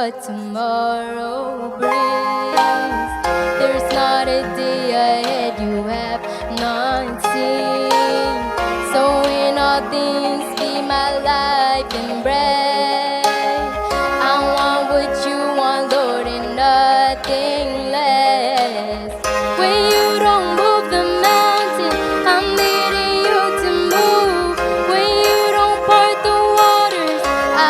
what tomorrow brings. There's not a day ahead you have not seen. So in all things be my life and breath. I want what you want, Lord, and nothing less. When you don't move the mountain, I'm needing you to move. When you don't part the waters,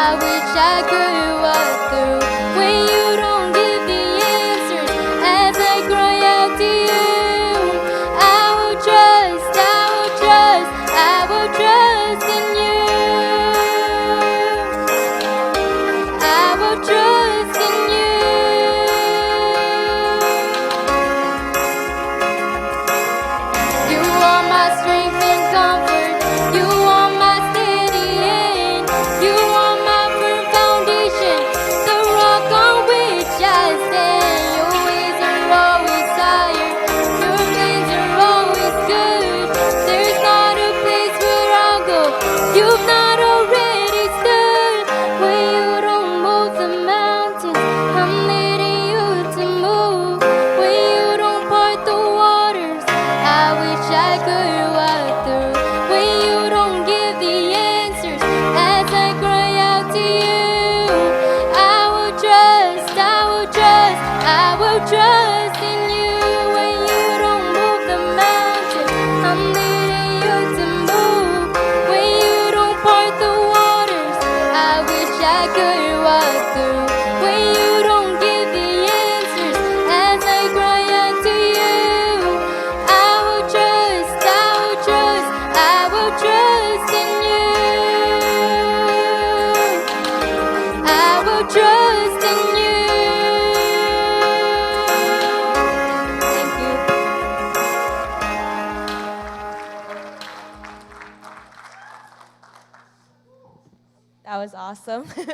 I wish I could walk through. When you don't give the answers as I cry out to you, I will trust, I will trust, I will trust in you. I will trust in you. You are my strength and comfort. You are my steady hand. You are my firm foundation, the rock on which I stand. Your ways are always higher. Your plans are always good. There's not a place where I'll go you've not already stood. When you don't move the mountains, I'm needing you to move. When you don't part the waters, I wish I could walk through. When you don't give the answers as I cry out to you, I will trust, I will trust, I will trust in you. When you don't move the mountain, I'm needing you to move. When you don't part the waters, I wish I could walk through. When you don't give the answers as I cry out to you, I will trust, I will trust, I will trust in you. I will trust in you. Thank you. That was awesome.